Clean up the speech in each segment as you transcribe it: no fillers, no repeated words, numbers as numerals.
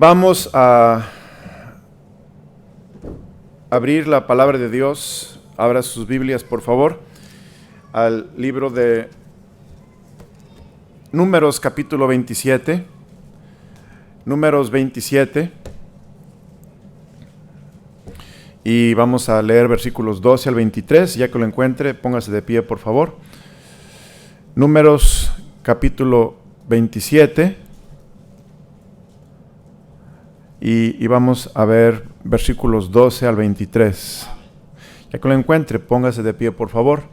Vamos a abrir la palabra de Dios. Abra sus Biblias, por favor, al libro de Números, capítulo 27. Números 27. Y vamos a leer versículos 12 al 23. Ya que lo encuentre, póngase de pie, por favor. Números, capítulo 27. Y vamos a ver versículos 12 al 23. Ya que lo encuentre, póngase de pie, por favor,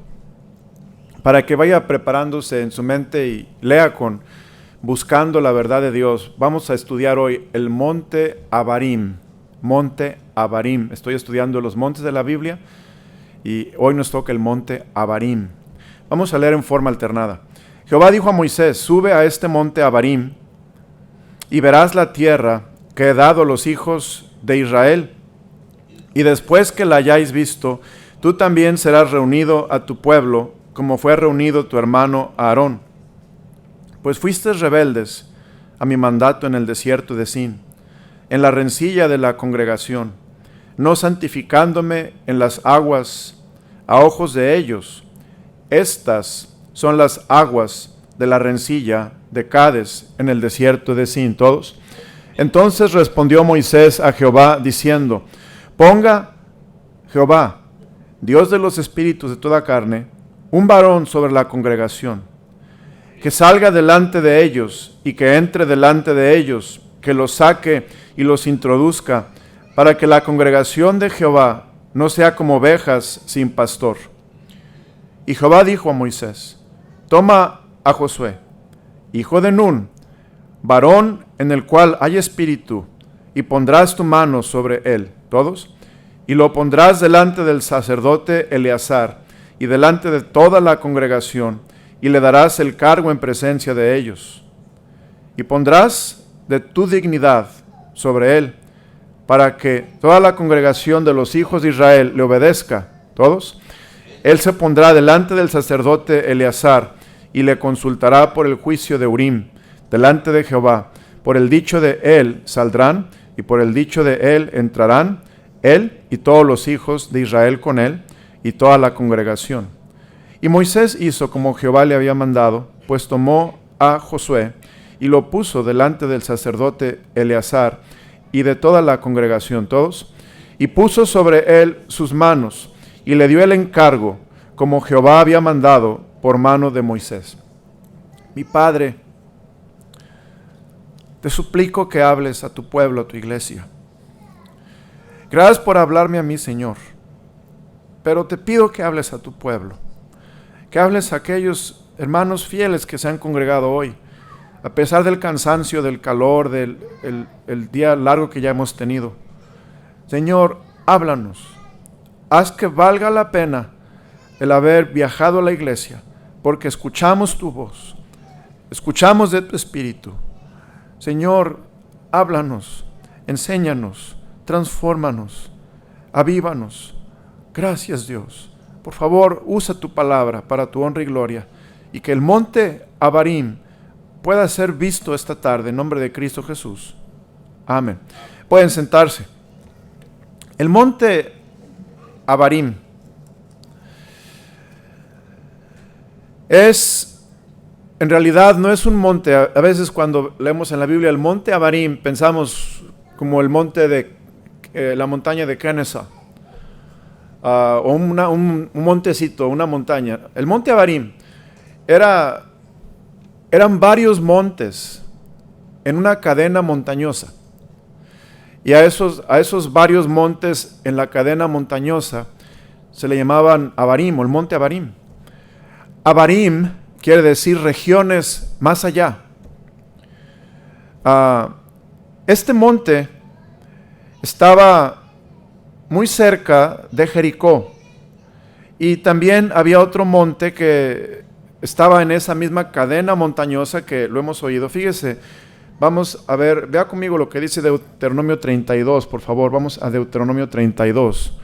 para que vaya preparándose en su mente y lea buscando la verdad de Dios. Vamos a estudiar hoy el monte Abarim. Monte Abarim. Estoy estudiando los montes de la Biblia y hoy nos toca el monte Abarim. Vamos a leer en forma alternada. Jehová dijo a Moisés: sube a este monte Abarim y verás la tierra que he dado a los hijos de Israel. Y después que la hayáis visto, tú también serás reunido a tu pueblo, como fue reunido tu hermano Aarón. Pues fuisteis rebeldes a mi mandato en el desierto de Sin, en la rencilla de la congregación, no santificándome en las aguas a ojos de ellos. Estas son las aguas de la rencilla de Cades en el desierto de Sin. Todos. Entonces respondió Moisés a Jehová diciendo: ponga Jehová, Dios de los espíritus de toda carne, un varón sobre la congregación, que salga delante de ellos y que entre delante de ellos, que los saque y los introduzca, para que la congregación de Jehová no sea como ovejas sin pastor. Y Jehová dijo a Moisés: toma a Josué, hijo de Nun, varón en el cual hay espíritu, y pondrás tu mano sobre él. Todos. Y lo pondrás delante del sacerdote Eleazar y delante de toda la congregación, y le darás el cargo en presencia de ellos. Y pondrás de tu dignidad sobre él, para que toda la congregación de los hijos de Israel le obedezca. Todos. Él se pondrá delante del sacerdote Eleazar y le consultará por el juicio de Urim delante de Jehová. Por el dicho de él saldrán, y por el dicho de él entrarán, él y todos los hijos de Israel con él, y toda la congregación. Y Moisés hizo como Jehová le había mandado, pues tomó a Josué y lo puso delante del sacerdote Eleazar y de toda la congregación. Todos. Y puso sobre él sus manos, y le dio el encargo, como Jehová había mandado por mano de Moisés. Mi Padre, te suplico que hables a tu pueblo, a tu iglesia. Gracias por hablarme a mí, Señor. Pero te pido que hables a tu pueblo. Que hables a aquellos hermanos fieles que se han congregado hoy. A pesar del cansancio, del calor, del día largo que ya hemos tenido. Señor, háblanos. Haz que valga la pena el haber viajado a la iglesia, porque escuchamos tu voz. Escuchamos de tu espíritu. Señor, háblanos, enséñanos, transfórmanos, avívanos. Gracias, Dios. Por favor, usa tu palabra para tu honra y gloria, y que el monte Abarim pueda ser visto esta tarde en nombre de Cristo Jesús. Amén. Pueden sentarse. El monte Abarim en realidad no es un monte. A veces cuando leemos en la Biblia el monte Abarim, pensamos como el monte de la montaña de Kenesa, o un montecito, una montaña. El monte Abarim eran varios montes en una cadena montañosa. Y a esos varios montes en la cadena montañosa se le llamaban Abarim, o el monte Abarim. Abarim quiere decir regiones más allá. Este monte estaba muy cerca de Jericó, y también había otro monte que estaba en esa misma cadena montañosa que lo hemos oído. Fíjese, vamos a ver, vea conmigo lo que dice Deuteronomio 32, por favor. Vamos a Deuteronomio 32.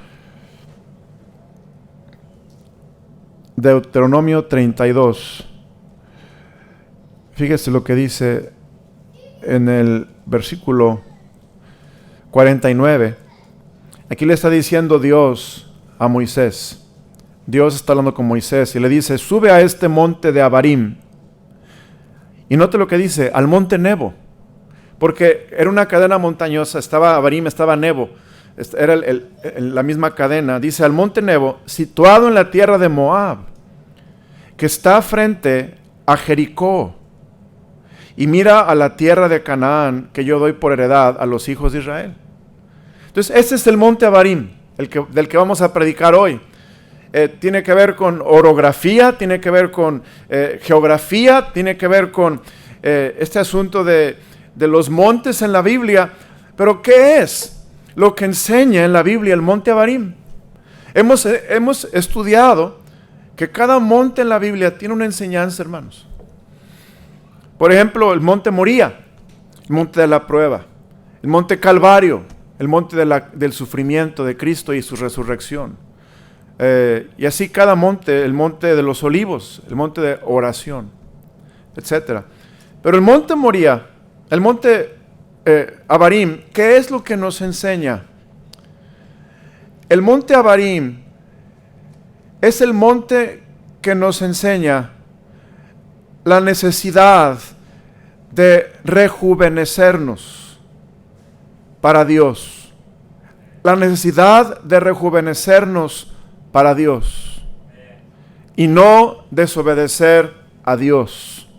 Deuteronomio 32. Fíjese lo que dice en el versículo 49, aquí le está diciendo Dios a Moisés. Dios está hablando con Moisés y le dice, sube a este monte de Abarim. Y note lo que dice, al monte Nebo. Porque era una cadena montañosa, estaba Abarim, estaba Nebo. Era la misma cadena. Dice, al monte Nebo, situado en la tierra de Moab, que está frente a Jericó. Y mira a la tierra de Canaán, que yo doy por heredad a los hijos de Israel. Entonces, este es el monte Abarim, del que vamos a predicar hoy. Tiene que ver con orografía, tiene que ver con geografía, tiene que ver con este asunto de los montes en la Biblia. Pero ¿qué es lo que enseña en la Biblia el monte Abarim? Hemos estudiado que cada monte en la Biblia tiene una enseñanza, hermanos. Por ejemplo, el monte Moría, el monte de la prueba, el monte Calvario, el monte del sufrimiento de Cristo y su resurrección. Y así cada monte, el monte de los olivos, el monte de oración, etc. Pero el monte Moría, el monte Abarim, ¿qué es lo que nos enseña? El monte Abarim es el monte que nos enseña la necesidad de rejuvenecernos para Dios. La necesidad de rejuvenecernos para Dios y no desobedecer a Dios.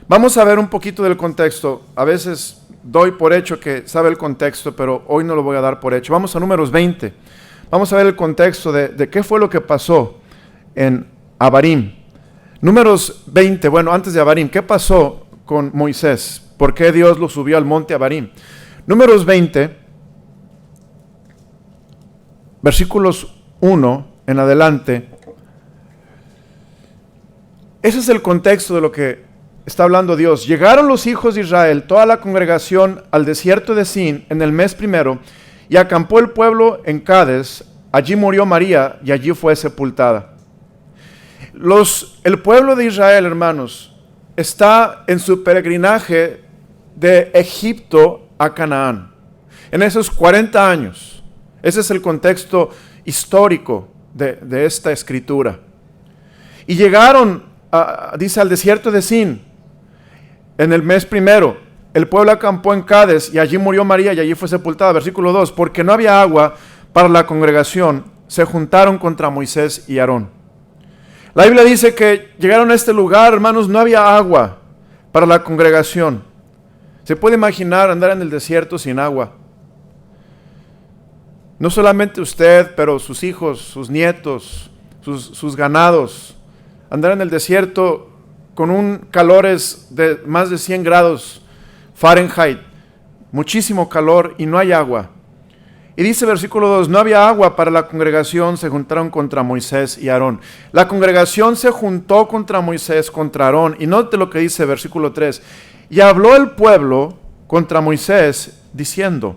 Vamos a ver un poquito del contexto. A veces doy por hecho que sabe el contexto, pero hoy no lo voy a dar por hecho. Vamos a Números 20. Vamos a ver el contexto de qué fue lo que pasó en Abarim. Números 20, bueno, antes de Abarim, ¿qué pasó con Moisés? ¿Por qué Dios lo subió al monte Abarim? Números 20, versículos 1 en adelante. Ese es el contexto de lo que está hablando Dios. Llegaron los hijos de Israel, toda la congregación, al desierto de Sin en el mes primero, y acampó el pueblo en Cades. Allí murió María y allí fue sepultada. El pueblo de Israel, hermanos, está en su peregrinaje de Egipto a Canaán. En esos 40 años. Ese es el contexto histórico de esta escritura. Y llegaron, dice, al desierto de Sin en el mes primero. El pueblo acampó en Cades y allí murió María y allí fue sepultada. Versículo 2, porque no había agua para la congregación, se juntaron contra Moisés y Aarón. La Biblia dice que llegaron a este lugar, hermanos, no había agua para la congregación. Se puede imaginar andar en el desierto sin agua. No solamente usted, pero sus hijos, sus nietos, sus ganados. Andar en el desierto con un calores de más de 100 grados Fahrenheit. Muchísimo calor y no hay agua. Y dice versículo 2, no había agua para la congregación, se juntaron contra Moisés y Aarón. La congregación se juntó contra Moisés, contra Aarón. Y note lo que dice versículo 3. Y habló el pueblo contra Moisés, diciendo,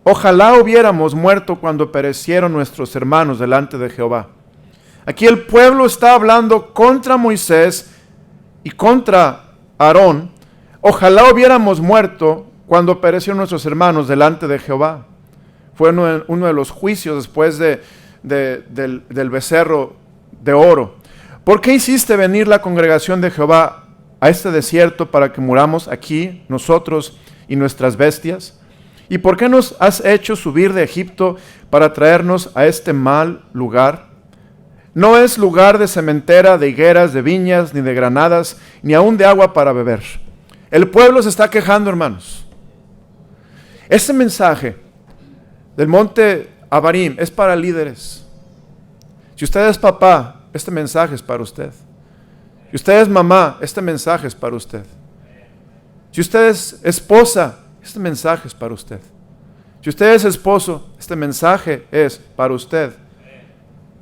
ojalá hubiéramos muerto cuando perecieron nuestros hermanos delante de Jehová. Aquí el pueblo está hablando contra Moisés y contra Aarón. Ojalá hubiéramos muerto cuando perecieron nuestros hermanos delante de Jehová. Fue uno de los juicios después del becerro de oro. ¿Por qué hiciste venir la congregación de Jehová a este desierto para que muramos aquí nosotros y nuestras bestias? ¿Y por qué nos has hecho subir de Egipto para traernos a este mal lugar? No es lugar de sementera, de higueras, de viñas, ni de granadas, ni aún de agua para beber. El pueblo se está quejando, hermanos. Este mensaje del monte Abarim es para líderes. Si usted es papá, este mensaje es para usted. Si usted es mamá, este mensaje es para usted. Si usted es esposa, este mensaje es para usted. Si usted es esposo, este mensaje es para usted.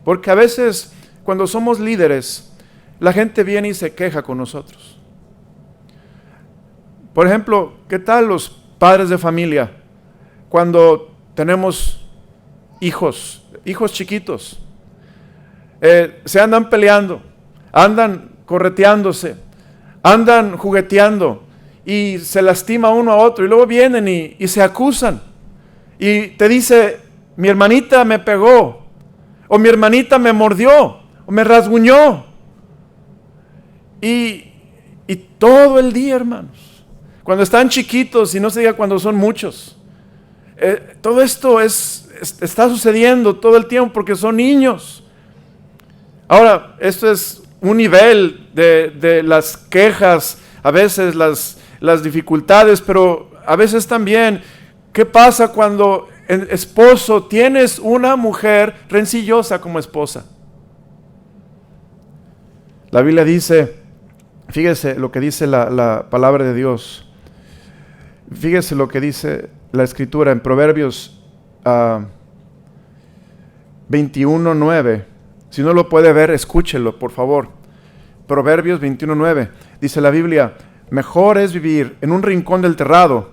Porque a veces, cuando somos líderes, la gente viene y se queja con nosotros. Por ejemplo, ¿qué tal los padres de familia cuando tenemos hijos chiquitos? Se andan peleando, andan correteándose, andan jugueteando y se lastima uno a otro y luego vienen y se acusan y te dice, mi hermanita me pegó, o mi hermanita me mordió, o me rasguñó. Y todo el día, hermanos, cuando están chiquitos, y no se diga cuando son muchos, todo esto está sucediendo todo el tiempo porque son niños. Ahora, esto es un nivel de las quejas, a veces las dificultades, pero a veces también, ¿qué pasa cuando esposo tienes una mujer rencillosa como esposa? La Biblia dice, fíjese lo que dice la palabra de Dios, fíjese lo que dice la Escritura en Proverbios 21:9. Si no lo puede ver, escúchelo, por favor. Proverbios 21:9. Dice la Biblia, mejor es vivir en un rincón del terrado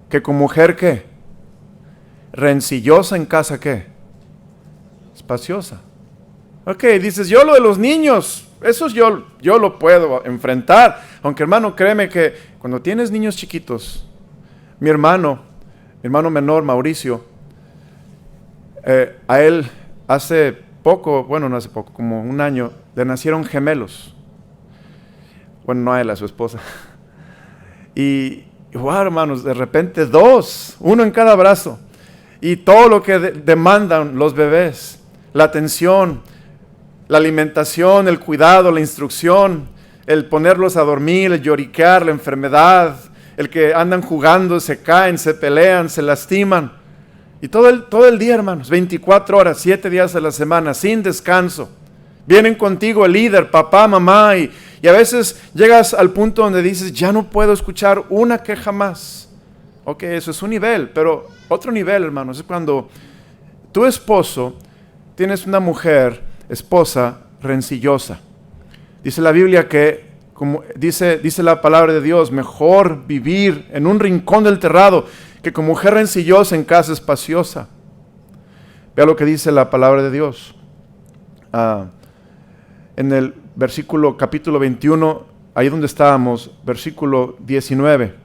que con mujer, ¿qué? Rencillosa en casa, ¿qué? Espaciosa. Ok, dices, yo lo de los niños, eso yo lo puedo enfrentar. Aunque, hermano, créeme que cuando tienes niños chiquitos, mi hermano menor, Mauricio, a él hace poco, bueno, no hace poco, como un año, le nacieron gemelos. Bueno, no a él, a su esposa. Y wow, hermanos, de repente dos, uno en cada brazo. Y todo lo que demandan los bebés, la atención, la alimentación, el cuidado, la instrucción, el ponerlos a dormir, el lloriquear, la enfermedad, el que andan jugando, se caen, se pelean, se lastiman. Y todo el día, hermanos, 24 horas, 7 días a la semana, sin descanso. Vienen contigo el líder, papá, mamá, y a veces llegas al punto donde dices, ya no puedo escuchar una queja más. Ok, eso es un nivel, pero otro nivel, hermanos, es cuando tu esposo tienes una mujer, esposa, rencillosa. Dice la Biblia que, como dice la palabra de Dios, mejor vivir en un rincón del terrado que con mujer rencillosa en casa espaciosa. Vea lo que dice la palabra de Dios. En el capítulo 21, ahí donde estábamos, versículo 19.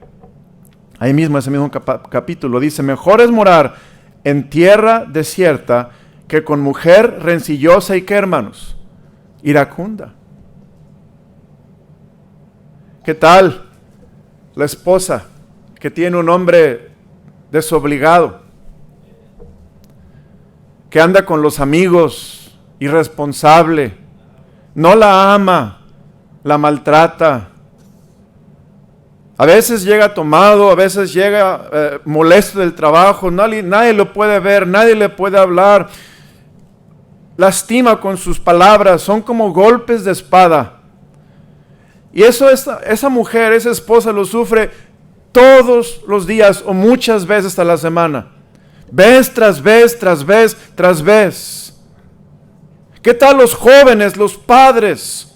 Ahí mismo, ese mismo capítulo, dice, mejor es morar en tierra desierta que con mujer rencillosa y, ¿qué, hermanos? Iracunda. ¿Qué tal la esposa que tiene un hombre desobligado, que anda con los amigos, irresponsable, no la ama, la maltrata? A veces llega tomado, a veces llega molesto del trabajo, nadie lo puede ver, nadie le puede hablar, lastima con sus palabras, son como golpes de espada. Y esa mujer, esa esposa lo sufre todos los días o muchas veces a la semana. Vez tras vez, tras vez, tras vez. ¿Qué tal los jóvenes, los padres?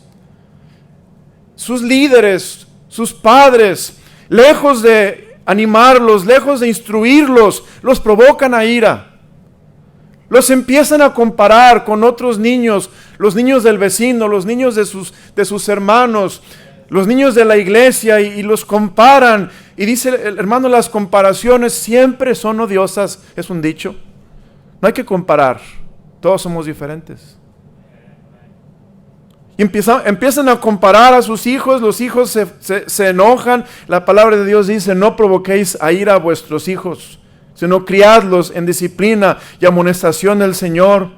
Sus líderes, sus padres, lejos de animarlos, lejos de instruirlos, los provocan a ira. Los empiezan a comparar con otros niños, los niños del vecino, los niños de sus hermanos, los niños de la iglesia, y los comparan. Y dice el hermano, las comparaciones siempre son odiosas, es un dicho. No hay que comparar, todos somos diferentes. Y empiezan a comparar a sus hijos, los hijos se enojan. La palabra de Dios dice, no provoquéis a ira a vuestros hijos, sino criadlos en disciplina y amonestación del Señor.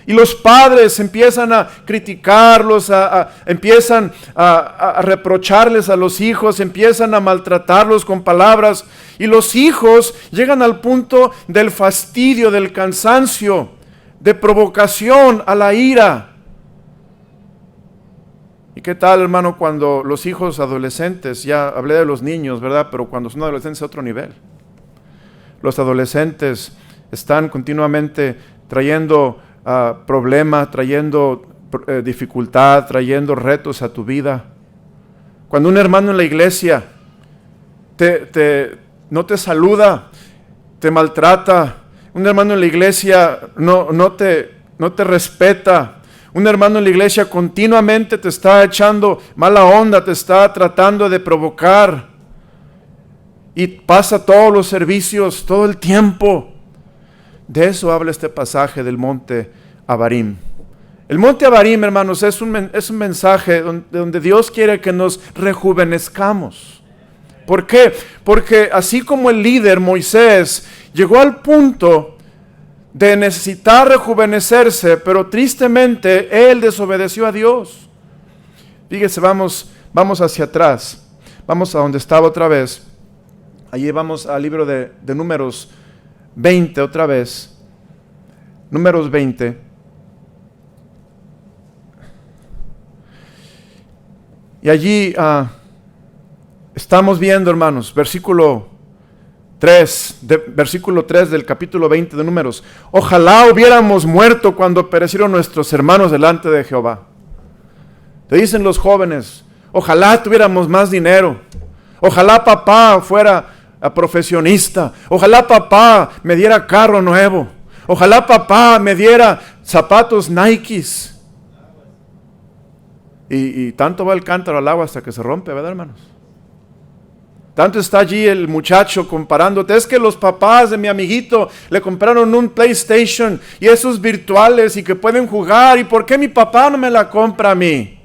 Y los padres empiezan a criticarlos, empiezan a reprocharles a los hijos, empiezan a maltratarlos con palabras. Y los hijos llegan al punto del fastidio, del cansancio, de provocación a la ira. ¿Y qué tal, hermano, cuando los hijos adolescentes, ya hablé de los niños, ¿verdad? Pero cuando son adolescentes es otro nivel. Los adolescentes están continuamente trayendo problemas, trayendo dificultad, trayendo retos a tu vida. Cuando un hermano en la iglesia no te saluda, te maltrata, un hermano en la iglesia no te respeta, un hermano en la iglesia continuamente te está echando mala onda, te está tratando de provocar. y pasa todos los servicios, todo el tiempo. De eso habla este pasaje del monte Abarim. El monte Abarim, hermanos, es un mensaje donde Dios quiere que nos rejuvenezcamos. ¿Por qué? Porque así como el líder Moisés llegó al punto de necesitar rejuvenecerse, pero tristemente él desobedeció a Dios. Fíjese, vamos hacia atrás, vamos a donde estaba otra vez. Allí vamos al libro de Números 20 otra vez. Números 20. Y allí estamos viendo, hermanos, versículo 3 del capítulo 20 de Números. Ojalá hubiéramos muerto cuando perecieron nuestros hermanos delante de Jehová. Te dicen los jóvenes, ojalá tuviéramos más dinero. Ojalá papá fuera profesionista. Ojalá papá me diera carro nuevo. Ojalá papá me diera zapatos Nikes. Y tanto va el cántaro al agua hasta que se rompe, ¿verdad, hermanos? Tanto está allí el muchacho comparándote. Es que los papás de mi amiguito le compraron un PlayStation y esos virtuales y que pueden jugar. ¿Y por qué mi papá no me la compra a mí?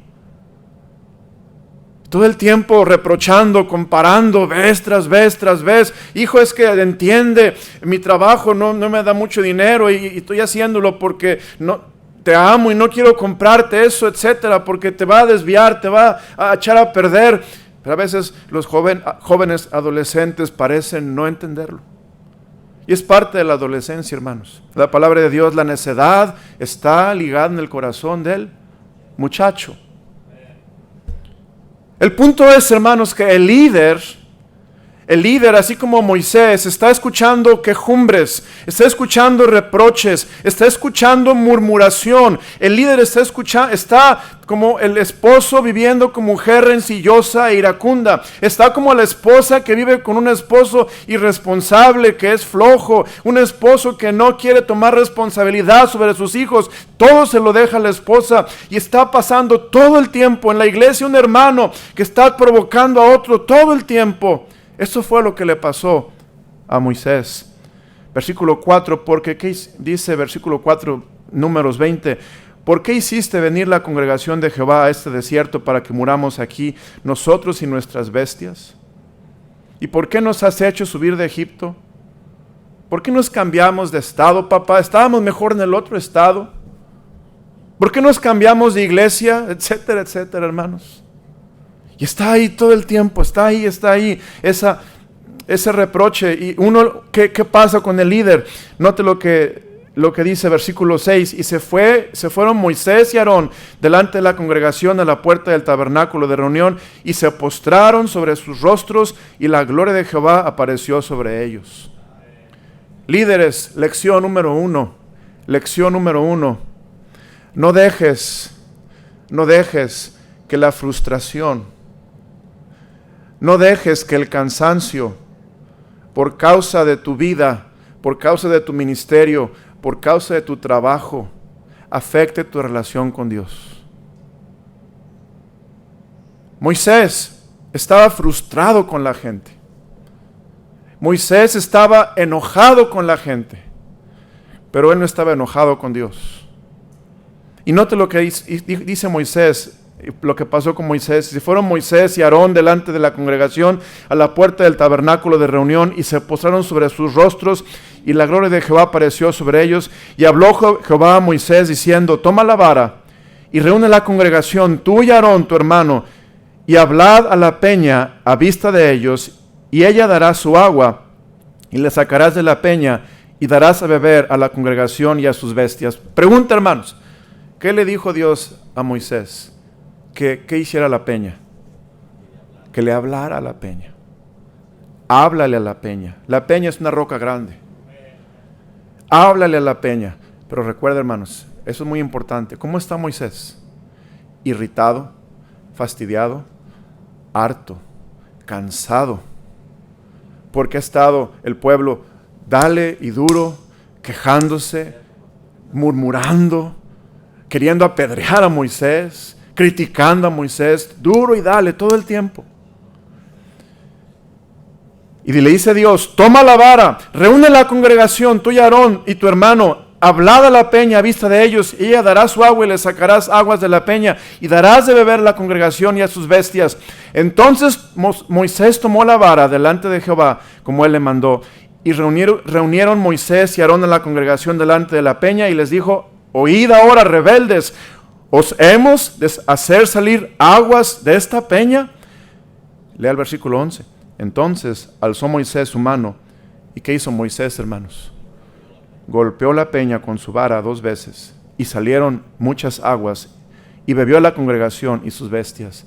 Todo el tiempo reprochando, comparando, vez tras vez. Hijo, es que entiende, mi trabajo no me da mucho dinero y estoy haciéndolo porque no te amo y no quiero comprarte eso, etcétera, porque te va a desviar, te va a echar a perder. Pero a veces los jóvenes adolescentes parecen no entenderlo. Y es parte de la adolescencia, hermanos. La palabra de Dios, la necedad está ligada en el corazón del muchacho. El punto es, hermanos, que el líder, así como Moisés, está escuchando quejumbres, está escuchando reproches, está escuchando murmuración. El líder está como el esposo viviendo con mujer rencillosa e iracunda. Está como la esposa que vive con un esposo irresponsable, que es flojo, un esposo que no quiere tomar responsabilidad sobre sus hijos. Todo se lo deja a la esposa y está pasando todo el tiempo en la iglesia un hermano que está provocando a otro todo el tiempo. Eso fue lo que le pasó a Moisés. Versículo 4, porque ¿qué dice versículo 4, Números 20? ¿Por qué hiciste venir la congregación de Jehová a este desierto para que muramos aquí, nosotros y nuestras bestias? ¿Y por qué nos has hecho subir de Egipto? ¿Por qué nos cambiamos de estado, papá? Estábamos mejor en el otro estado. ¿Por qué nos cambiamos de iglesia? Etcétera, etcétera, hermanos. Y está ahí todo el tiempo, está ahí ese reproche. Y uno, ¿qué pasa con el líder? Note lo que dice versículo 6. Y se fueron Moisés y Aarón delante de la congregación a la puerta del tabernáculo de reunión y se postraron sobre sus rostros y la gloria de Jehová apareció sobre ellos. Líderes, lección número 1. No dejes que la frustración, no dejes que el cansancio, por causa de tu vida, por causa de tu ministerio, por causa de tu trabajo, afecte tu relación con Dios. Moisés estaba frustrado con la gente. Moisés estaba enojado con la gente, pero él no estaba enojado con Dios. Y note lo que dice Moisés, lo que pasó con Moisés. Se fueron Moisés y Aarón delante de la congregación a la puerta del tabernáculo de reunión y se postraron sobre sus rostros y la gloria de Jehová apareció sobre ellos. Y habló Jehová a Moisés diciendo, toma la vara y reúne la congregación, tú y Aarón tu hermano, y hablad a la peña a vista de ellos, y ella dará su agua, y le sacarás de la peña y darás a beber a la congregación y a sus bestias. Pregunta, hermanos, ¿qué le dijo Dios a Moisés? ¿Qué hiciera la peña? Que le hablara a la peña. Háblale a la peña. La peña es una roca grande. Háblale a la peña. Pero recuerda, hermanos, eso es muy importante. ¿Cómo está Moisés? Irritado, fastidiado, harto, cansado. Porque ha estado el pueblo dale y duro, quejándose, murmurando, queriendo apedrear a Moisés, criticando a Moisés, duro y dale todo el tiempo. Y le dice Dios, toma la vara, reúne la congregación, tú y Aarón y tu hermano, hablad a la peña a vista de ellos, y ella dará su agua y le sacarás aguas de la peña, y darás de beber a la congregación y a sus bestias. Entonces Moisés tomó la vara delante de Jehová, como él le mandó, y reunieron Moisés y Aarón a la congregación delante de la peña, y les dijo, oíd ahora, rebeldes, ¿os hemos de hacer salir aguas de esta peña? Lea el versículo 11. Entonces alzó Moisés su mano. ¿Y qué hizo Moisés, hermanos? Golpeó la peña con su vara 2 veces, y salieron muchas aguas, y bebió la congregación y sus bestias.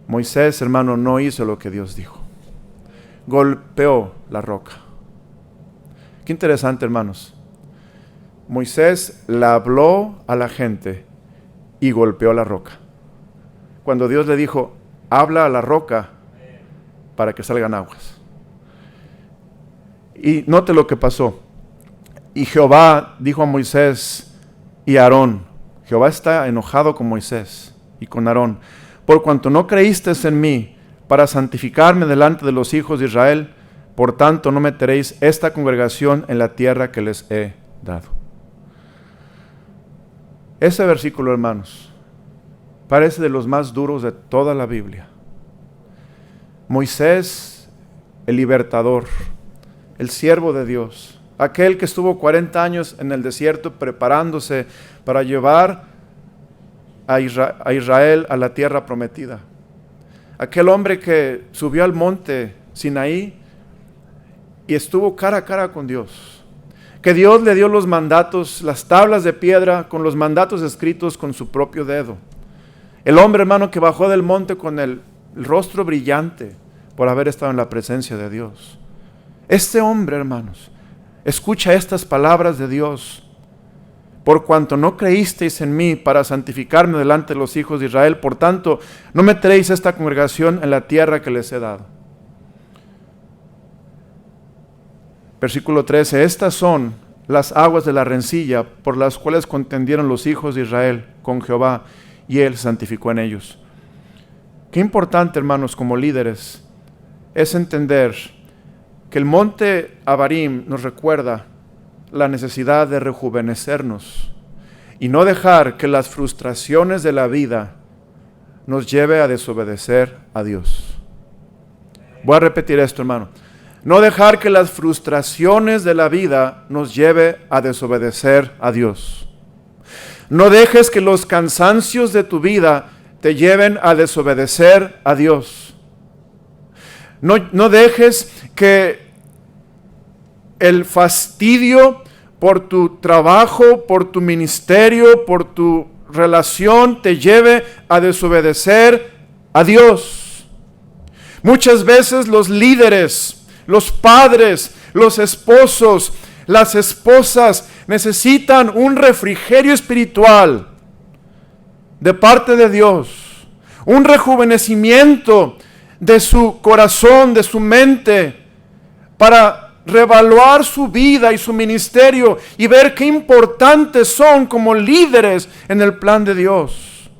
Moisés, hermano, no hizo lo que Dios dijo. Golpeó la roca. Qué interesante, hermanos. Moisés le habló a la gente y golpeó la roca. Cuando Dios le dijo, habla a la roca para que salgan aguas. Y note lo que pasó. Y Jehová dijo a Moisés y a Aarón, Jehová está enojado con Moisés y con Aarón, por cuanto no creísteis en mí para santificarme delante de los hijos de Israel, por tanto no meteréis esta congregación en la tierra que les he dado. Ese versículo, hermanos, parece de los más duros de toda la Biblia. Moisés, el libertador, el siervo de Dios, aquel que estuvo 40 años en el desierto preparándose para llevar a Israel a la tierra prometida. Aquel hombre que subió al monte Sinaí y estuvo cara a cara con Dios. Que Dios le dio los mandatos, las tablas de piedra con los mandatos escritos con su propio dedo. El hombre, hermano, que bajó del monte con el rostro brillante por haber estado en la presencia de Dios. Este hombre, hermanos, escucha estas palabras de Dios. Por cuanto no creísteis en mí para santificarme delante de los hijos de Israel, por tanto, no meteréis esta congregación en la tierra que les he dado. Versículo 13, estas son las aguas de la rencilla por las cuales contendieron los hijos de Israel con Jehová, y él se santificó en ellos. Qué importante, hermanos, como líderes, es entender que el monte Abarim nos recuerda la necesidad de rejuvenecernos y no dejar que las frustraciones de la vida nos lleve a desobedecer a Dios. Voy a repetir esto, hermano. No dejar que las frustraciones de la vida nos lleve a desobedecer a Dios. No dejes que los cansancios de tu vida te lleven a desobedecer a Dios. No dejes que el fastidio por tu trabajo, por tu ministerio, por tu relación te lleve a desobedecer a Dios. Muchas veces los líderes, los padres, los esposos, las esposas necesitan un refrigerio espiritual de parte de Dios, un rejuvenecimiento de su corazón, de su mente, para reevaluar su vida y su ministerio y ver qué importantes son como líderes en el plan de Dios.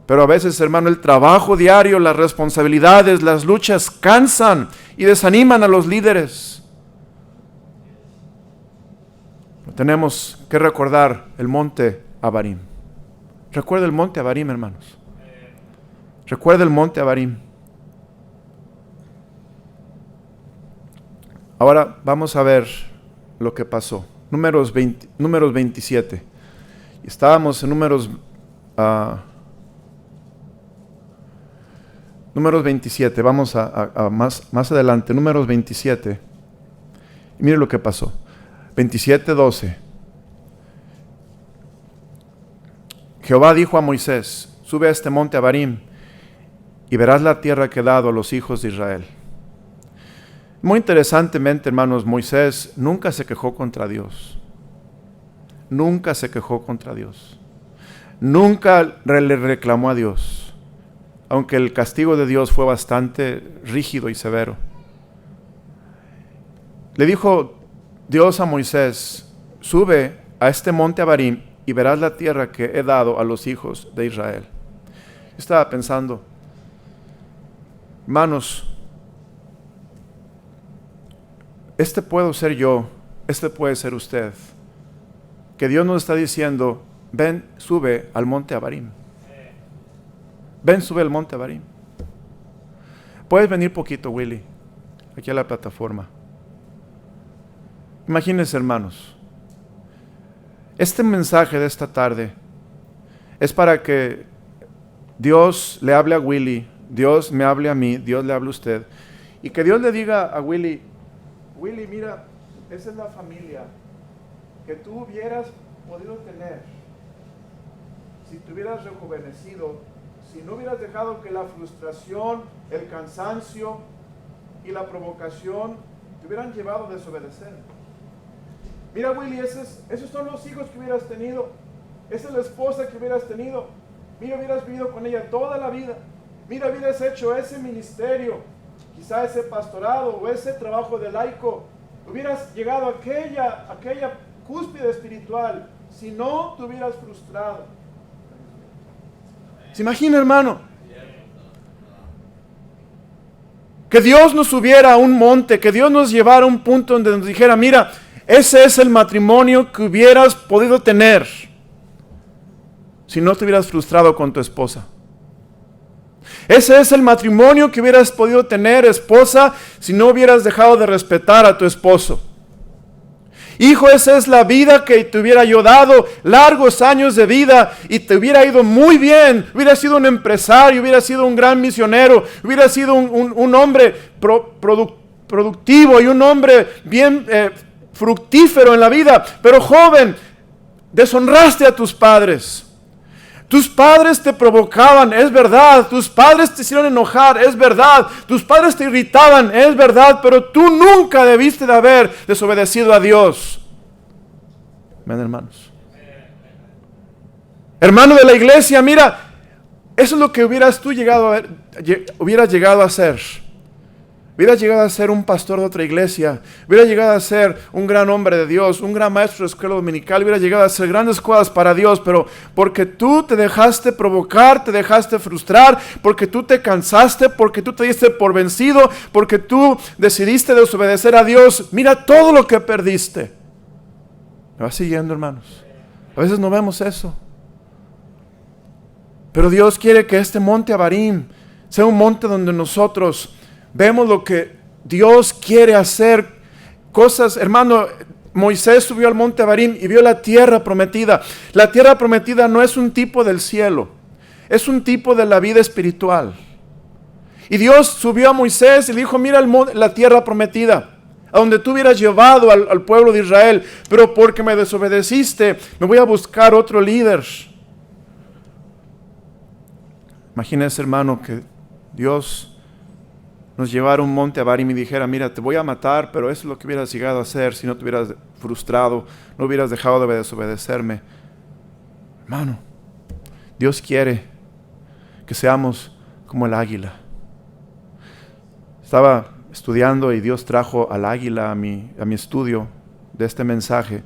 Pero a veces, hermano, el trabajo diario, las responsabilidades, las luchas cansan y desaniman a los líderes. Tenemos que recordar el monte Abarim. Recuerda el monte Abarim, hermanos. Recuerda el monte Abarim. Ahora vamos a ver lo que pasó. Números 27. Estábamos en números 27. Vamos a más adelante. Números 27. Y mire lo que pasó. 27:12. Jehová dijo a Moisés: sube a este monte Abarim y verás la tierra que he dado a los hijos de Israel. Muy interesantemente, hermanos, Moisés nunca se quejó contra Dios. Nunca se quejó contra Dios. Nunca le reclamó a Dios, aunque el castigo de Dios fue bastante rígido y severo. Le dijo Dios a Moisés: sube a este monte Abarim y verás la tierra que he dado a los hijos de Israel. Yo estaba pensando, hermanos, este puedo ser yo, este puede ser usted. Que Dios nos está diciendo, ven, sube al monte Abarim. Ven, sube al monte Abarim. Puedes venir poquito, Willy, aquí a la plataforma. Imagínense, hermanos, este mensaje de esta tarde es para que Dios le hable a Willy, Dios me hable a mí, Dios le hable a usted, y que Dios le diga a Willy, Willy, mira, esa es la familia que tú hubieras podido tener si te hubieras rejuvenecido, si no hubieras dejado que la frustración, el cansancio y la provocación te hubieran llevado a desobedecer. Mira, Willy, esos son los hijos que hubieras tenido, esa es la esposa que hubieras tenido. Mira, hubieras vivido con ella toda la vida. Mira, hubieras hecho ese ministerio, quizá ese pastorado o ese trabajo de laico. Hubieras llegado a aquella cúspide espiritual si no te hubieras frustrado. ¿Se imagina, hermano? Que Dios nos subiera a un monte, que Dios nos llevara a un punto donde nos dijera, mira, ese es el matrimonio que hubieras podido tener si no te hubieras frustrado con tu esposa. Ese es el matrimonio que hubieras podido tener, esposa, si no hubieras dejado de respetar a tu esposo. Hijo, esa es la vida que te hubiera yo dado, largos años de vida, y te hubiera ido muy bien. Hubiera sido un empresario, hubiera sido un gran misionero, hubiera sido un hombre productivo y un hombre bien fructífero en la vida. Pero joven, deshonraste a tus padres. Tus padres te provocaban, es verdad. Tus padres te hicieron enojar, es verdad. Tus padres te irritaban, es verdad. Pero tú nunca debiste de haber desobedecido a Dios. Amén, hermanos. Hermano de la iglesia, mira, eso es lo que hubieras tú llegado a hacer. Hubieras llegado a ser un pastor de otra iglesia, hubieras llegado a ser un gran hombre de Dios, un gran maestro de escuela dominical, hubieras llegado a hacer grandes cosas para Dios, pero porque tú te dejaste provocar, te dejaste frustrar, porque tú te cansaste, porque tú te diste por vencido, porque tú decidiste desobedecer a Dios, mira todo lo que perdiste. ¿Me vas siguiendo, hermanos? A veces no vemos eso. Pero Dios quiere que este monte Abarim sea un monte donde nosotros vemos lo que Dios quiere hacer. Cosas, hermano, Moisés subió al monte Abarim y vio la tierra prometida. La tierra prometida no es un tipo del cielo, es un tipo de la vida espiritual. Y Dios subió a Moisés y le dijo, mira la tierra prometida, a donde tú hubieras llevado al pueblo de Israel, pero porque me desobedeciste, me voy a buscar otro líder. Imagínese, hermano, que Dios nos llevara a un monte Abarim y dijera, mira, te voy a matar, pero eso es lo que hubieras llegado a hacer si no te hubieras frustrado, no hubieras dejado de desobedecerme. Hermano, Dios quiere que seamos como el águila. Estaba estudiando y Dios trajo al águila a mi estudio de este mensaje.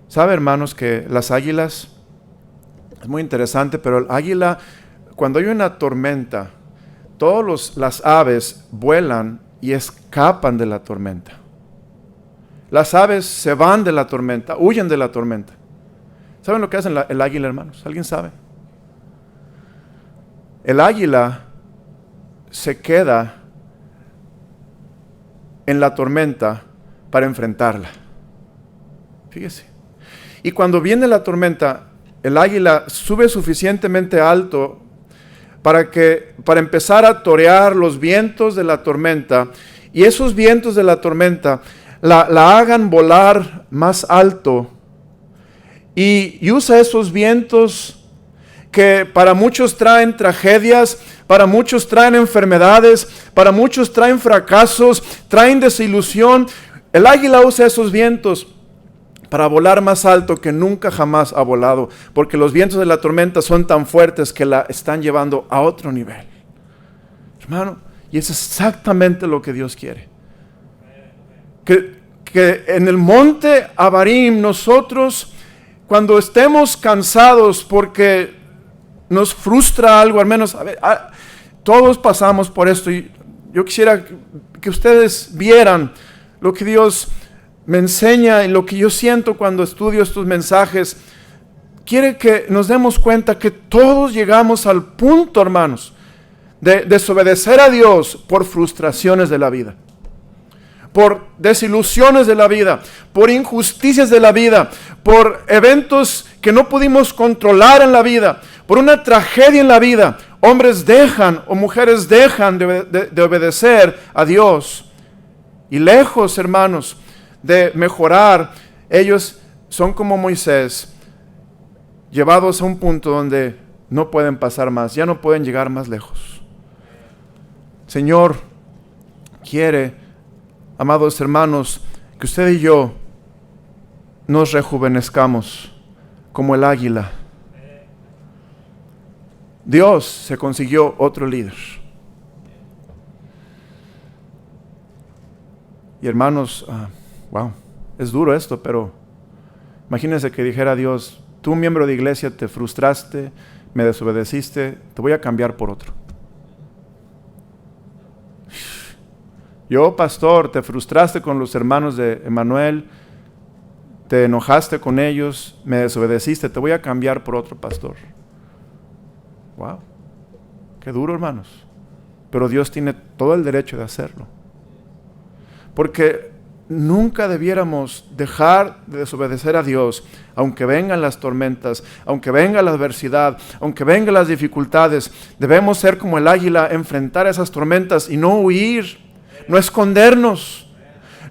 ¿Sabe, hermanos, que las águilas, es muy interesante, pero el águila, cuando hay una tormenta, todas las aves vuelan y escapan de la tormenta. Las aves se van de la tormenta, huyen de la tormenta. ¿Saben lo que hace el águila, hermanos? ¿Alguien sabe? El águila se queda en la tormenta para enfrentarla. Fíjese. Y cuando viene la tormenta, el águila sube suficientemente alto para empezar a torear los vientos de la tormenta, y esos vientos de la tormenta la hagan volar más alto, y usa esos vientos que para muchos traen tragedias, para muchos traen enfermedades, para muchos traen fracasos, traen desilusión. El águila usa esos vientos para volar más alto que nunca jamás ha volado, porque los vientos de la tormenta son tan fuertes que la están llevando a otro nivel. Hermano, y es exactamente lo que Dios quiere. Que en el monte Abarim nosotros, cuando estemos cansados porque nos frustra algo, al menos, todos pasamos por esto, y yo quisiera que ustedes vieran lo que Dios me enseña y lo que yo siento cuando estudio estos mensajes, quiere que nos demos cuenta que todos llegamos al punto, hermanos, de desobedecer a Dios por frustraciones de la vida, por desilusiones de la vida, por injusticias de la vida, por eventos que no pudimos controlar en la vida, por una tragedia en la vida. Hombres dejan o mujeres dejan de obedecer a Dios. Y lejos, hermanos, de mejorar, ellos son como Moisés, llevados a un punto donde no pueden pasar más, ya no pueden llegar más lejos. Señor quiere, amados hermanos, que usted y yo nos rejuvenezcamos como el águila. Dios se consiguió otro líder. Y hermanos, wow, es duro esto, pero imagínense que dijera Dios: tú, miembro de iglesia, te frustraste, me desobedeciste, te voy a cambiar por otro. Yo, pastor, te frustraste con los hermanos de Emanuel, te enojaste con ellos, me desobedeciste, te voy a cambiar por otro pastor. Wow, qué duro, hermanos. Pero Dios tiene todo el derecho de hacerlo. Porque nunca debiéramos dejar de desobedecer a Dios, aunque vengan las tormentas, aunque venga la adversidad, aunque vengan las dificultades. Debemos ser como el águila, enfrentar esas tormentas y no huir, no escondernos,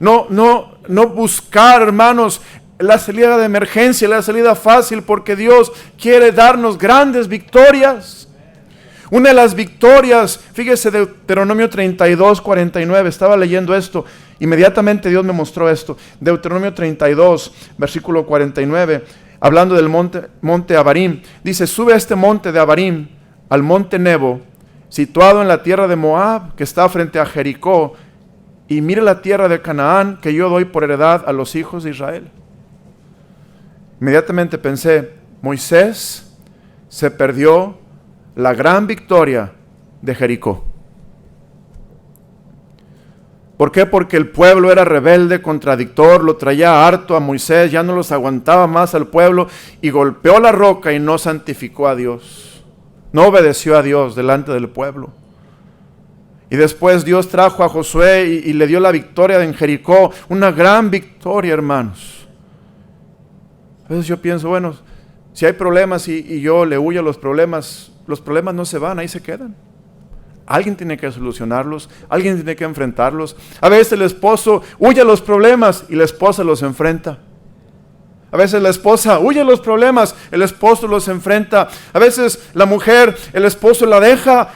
no buscar, hermanos, la salida de emergencia, la salida fácil, porque Dios quiere darnos grandes victorias. Una de las victorias, fíjese, Deuteronomio 32, 49, estaba leyendo esto, inmediatamente Dios me mostró esto. Deuteronomio 32, versículo 49, hablando del monte Abarim, dice: sube a este monte de Abarim, al monte Nebo, situado en la tierra de Moab, que está frente a Jericó, y mire la tierra de Canaán, que yo doy por heredad a los hijos de Israel. Inmediatamente pensé, Moisés se perdió la gran victoria de Jericó. ¿Por qué? Porque el pueblo era rebelde, contradictor, lo traía harto a Moisés, ya no los aguantaba más al pueblo, y golpeó la roca y no santificó a Dios. No obedeció a Dios delante del pueblo. Y después Dios trajo a Josué y le dio la victoria en Jericó, una gran victoria, hermanos. A veces yo pienso, bueno, si hay problemas y yo le huyo a los problemas no se van, ahí se quedan. Alguien tiene que solucionarlos, alguien tiene que enfrentarlos. A veces el esposo huye a los problemas y la esposa los enfrenta. A veces la esposa huye a los problemas, el esposo los enfrenta. A veces la mujer, el esposo la deja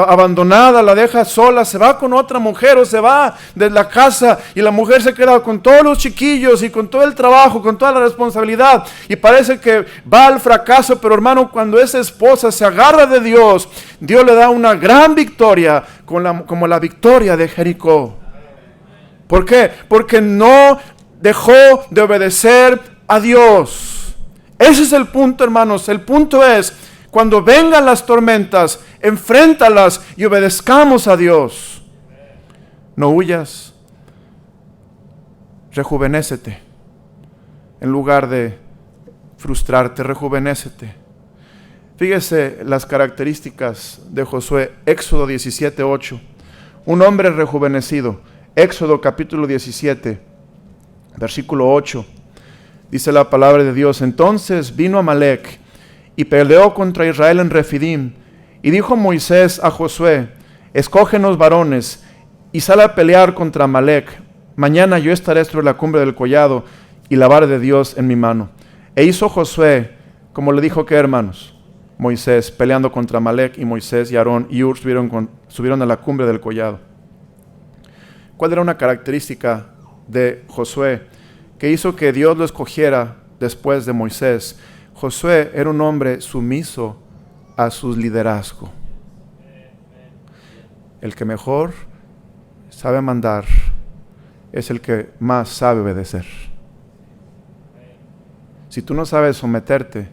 abandonada, la deja sola, se va con otra mujer o se va de la casa y la mujer se queda con todos los chiquillos y con todo el trabajo, con toda la responsabilidad, y parece que va al fracaso. Pero hermano, cuando esa esposa se agarra de Dios, Dios le da una gran victoria como la victoria de Jericó. ¿Por qué? Porque no dejó de obedecer a Dios. Ese es el punto, hermanos. El punto es, cuando vengan las tormentas, enfréntalas y obedezcamos a Dios. No huyas. Rejuvenécete. En lugar de frustrarte, rejuvenécete. Fíjese las características de Josué. Éxodo 17, 8. Un hombre rejuvenecido. Éxodo capítulo 17, versículo 8. Dice la palabra de Dios: entonces vino Amalec y peleó contra Israel en Refidim. Y dijo Moisés a Josué: escógenos varones y sal a pelear contra Amalec. Mañana yo estaré sobre la cumbre del collado y la vara de Dios en mi mano. E hizo Josué como le dijo que, hermanos, Moisés, peleando contra Amalec, y Moisés y Aarón y Hur subieron a la cumbre del collado. ¿Cuál era una característica de Josué que hizo que Dios lo escogiera después de Moisés? Josué era un hombre sumiso a su liderazgo. El que mejor sabe mandar es el que más sabe obedecer. Si tú no sabes someterte,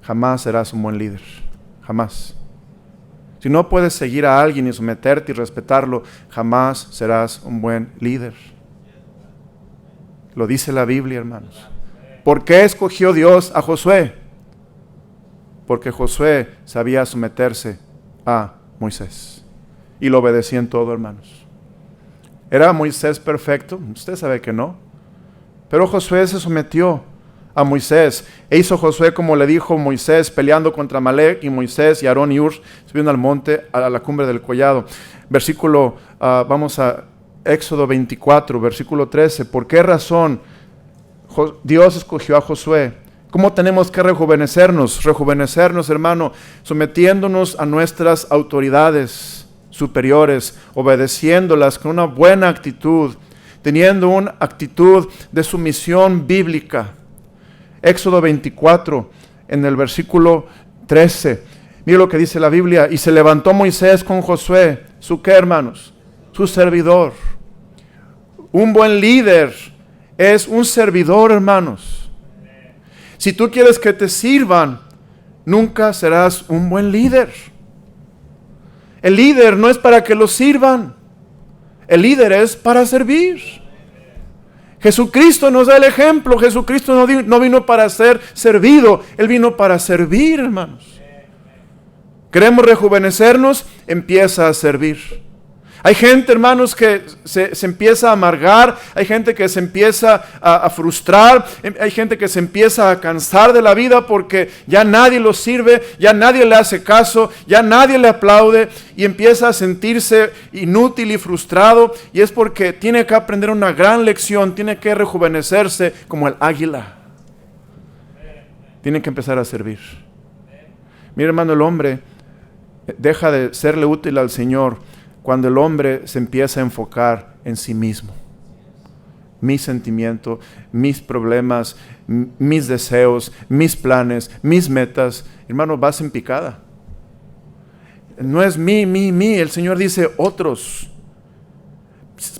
jamás serás un buen líder. Jamás. Si no puedes seguir a alguien y someterte y respetarlo, jamás serás un buen líder. Lo dice la Biblia, hermanos. ¿Por qué escogió Dios a Josué? Porque Josué sabía someterse a Moisés. Y lo obedecía en todo, hermanos. ¿Era Moisés perfecto? Usted sabe que no. Pero Josué se sometió a Moisés. E hizo Josué como le dijo Moisés, peleando contra Amalek, y Moisés y Aarón y Ur subieron al monte, a la cumbre del collado. Versículo, vamos a Éxodo 24, versículo 13. ¿Por qué razón Dios escogió a Josué? ¿Cómo tenemos que rejuvenecernos? Rejuvenecernos, hermano, sometiéndonos a nuestras autoridades superiores, obedeciéndolas con una buena actitud, teniendo una actitud de sumisión bíblica. Éxodo 24, en el versículo 13. Mira lo que dice la Biblia. Y se levantó Moisés con Josué. ¿Su qué, hermanos? Su servidor. Un buen líder es un servidor, hermanos. Si tú quieres que te sirvan, nunca serás un buen líder. El líder no es para que lo sirvan. El líder es para servir. Jesucristo nos da el ejemplo. Jesucristo no vino para ser servido. Él vino para servir, hermanos. ¿Queremos rejuvenecernos? Empieza a servir. Hay gente, hermanos, que se empieza a amargar. Hay gente que se empieza a frustrar. Hay gente que se empieza a cansar de la vida porque ya nadie lo sirve, ya nadie le hace caso, ya nadie le aplaude y empieza a sentirse inútil y frustrado. Y es porque tiene que aprender una gran lección, tiene que rejuvenecerse como el águila. Tiene que empezar a servir. Mira, hermano, el hombre deja de serle útil al Señor cuando el hombre se empieza a enfocar en sí mismo. Mi sentimiento, mis problemas, mis deseos, mis planes, mis metas. Hermano, vas en picada. No es mí. El Señor dice otros.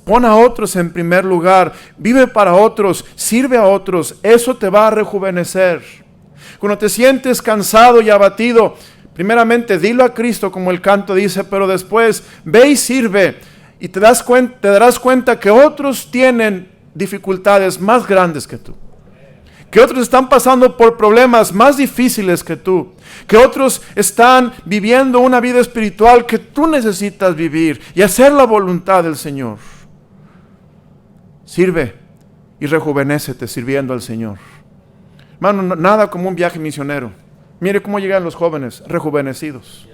Pon a otros en primer lugar. Vive para otros. Sirve a otros. Eso te va a rejuvenecer. Cuando te sientes cansado y abatido, primeramente dilo a Cristo como el canto dice, pero después ve y sirve y te darás cuenta que otros tienen dificultades más grandes que tú, que otros están pasando por problemas más difíciles que tú, que otros están viviendo una vida espiritual que tú necesitas vivir y hacer la voluntad del Señor. Sirve y rejuvenécete sirviendo al Señor. Hermano, nada como un viaje misionero. Mire cómo llegan los jóvenes, rejuvenecidos,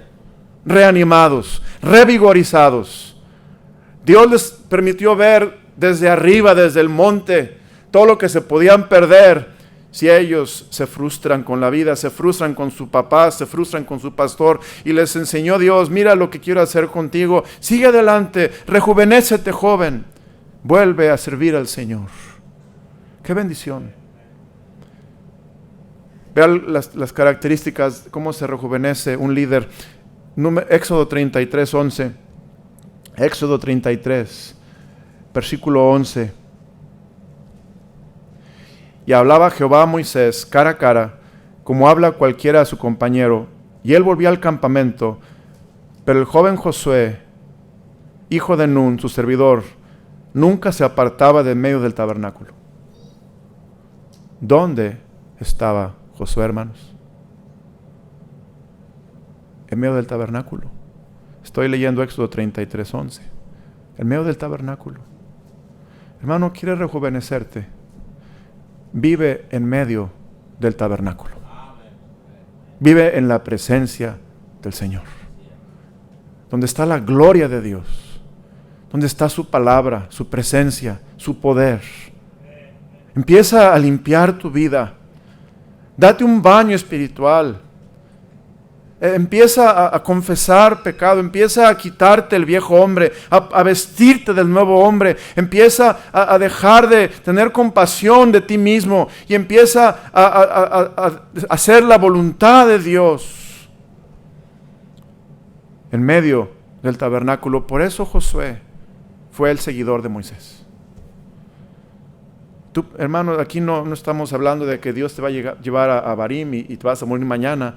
reanimados, revigorizados. Dios les permitió ver desde arriba, desde el monte, todo lo que se podían perder si ellos se frustran con la vida, se frustran con su papá, se frustran con su pastor. Y les enseñó Dios, mira lo que quiero hacer contigo, sigue adelante, rejuvenécete, joven, vuelve a servir al Señor. ¡Qué bendición! Vean las características, cómo se rejuvenece un líder. Éxodo 33, 11. Éxodo 33, versículo 11. Y hablaba Jehová a Moisés cara a cara, como habla cualquiera a su compañero. Y él volvía al campamento, pero el joven Josué, hijo de Nun, su servidor, nunca se apartaba de en medio del tabernáculo. ¿Dónde estaba Josué, hermanos? En medio del tabernáculo. Estoy leyendo Éxodo 33, 11. En medio del tabernáculo. Hermano, ¿quieres rejuvenecerte? Vive en medio del tabernáculo. Vive en la presencia del Señor. Donde está la gloria de Dios. Donde está su palabra, su presencia, su poder. Empieza a limpiar tu vida. Date un baño espiritual. Empieza a confesar pecado. Empieza a quitarte el viejo hombre, a vestirte del nuevo hombre. Empieza a dejar de tener compasión de ti mismo y empieza a hacer la voluntad de Dios en medio del tabernáculo. Por eso Josué fue el seguidor de Moisés. Tú, hermano, aquí no estamos hablando de que Dios te va a llevar a Barim y te vas a morir mañana,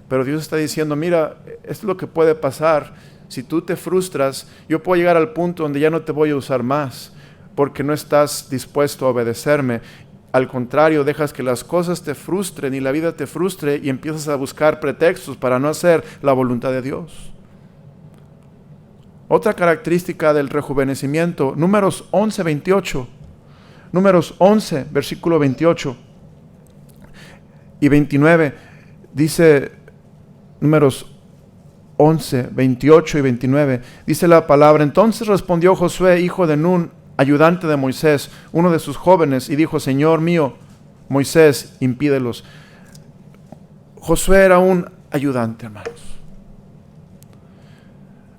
pero Dios está diciendo, mira, esto es lo que puede pasar. Si tú te frustras, yo puedo llegar al punto donde ya no te voy a usar más. porque no estás dispuesto a obedecerme. Al contrario, dejas que las cosas te frustren y la vida te frustre y empiezas a buscar pretextos para no hacer la voluntad de Dios. Otra característica del rejuvenecimiento, Números 11, 28. Números 11, versículo 28 y 29, dice Números 11, 28 y 29, dice la palabra: entonces respondió Josué, hijo de Nun, ayudante de Moisés, uno de sus jóvenes, y dijo: Señor mío, Moisés, impídelos. Josué era un ayudante, hermanos.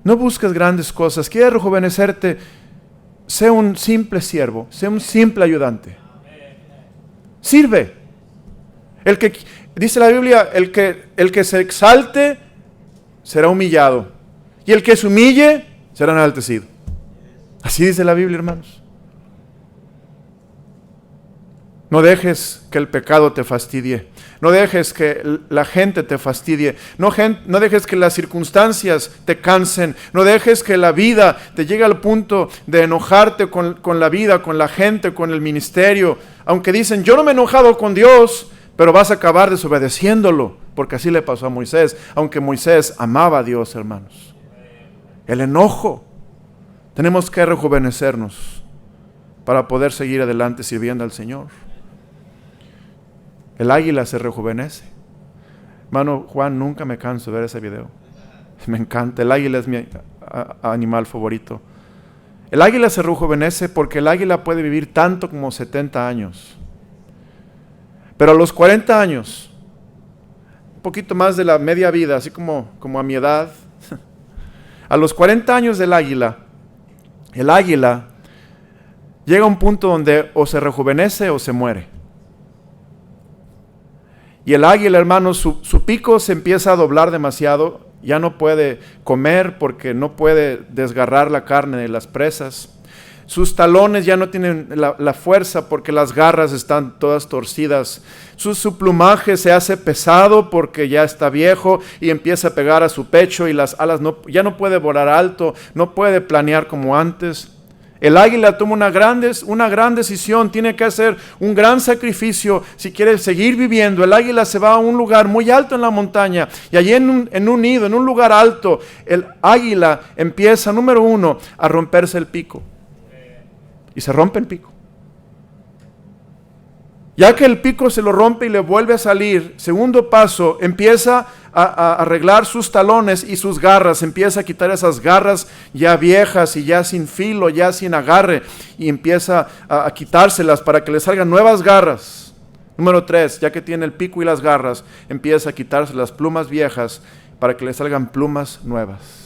No busques grandes cosas. ¿Quieres rejuvenecerte? Sé un simple siervo, sé un simple ayudante. Sirve. Dice la Biblia, el que se exalte será humillado, y el que se humille será enaltecido. Así dice la Biblia, hermanos. No dejes que el pecado te fastidie. No dejes que la gente te fastidie. No dejes que las circunstancias te cansen. No dejes que la vida te llegue al punto de enojarte con la vida, con la gente, con el ministerio. Aunque dicen, yo no me he enojado con Dios, pero vas a acabar desobedeciéndolo, porque así le pasó a Moisés. Aunque Moisés amaba a Dios, hermanos. El enojo. Tenemos que rejuvenecernos para poder seguir adelante sirviendo al Señor. El águila se rejuvenece. Hermano Juan, nunca me canso de ver ese video. Me encanta. El águila es mi animal favorito. El águila se rejuvenece porque el águila puede vivir tanto como 70 años. Pero a los 40 años, un poquito más de la media vida, así como a mi edad, a los 40 años del águila, el águila llega a un punto donde o se rejuvenece o se muere. Y el águila, hermano, su pico se empieza a doblar demasiado, ya no puede comer porque no puede desgarrar la carne de las presas. Sus talones ya no tienen la fuerza porque las garras están todas torcidas. Su plumaje se hace pesado porque ya está viejo y empieza a pegar a su pecho, y las alas ya no puede volar alto, no puede planear como antes. El águila toma una gran decisión, tiene que hacer un gran sacrificio si quiere seguir viviendo. El águila se va a un lugar muy alto en la montaña, y allí en un nido, en un lugar alto, el águila empieza, número 1, a romperse el pico. Y se rompe el pico. Ya que el pico se lo rompe y le vuelve a salir, segundo paso, empieza a arreglar sus talones y sus garras, empieza a quitar esas garras ya viejas y ya sin filo, ya sin agarre, y empieza a quitárselas para que le salgan nuevas garras. Número 3, ya que tiene el pico y las garras, empieza a quitarse las plumas viejas para que le salgan plumas nuevas.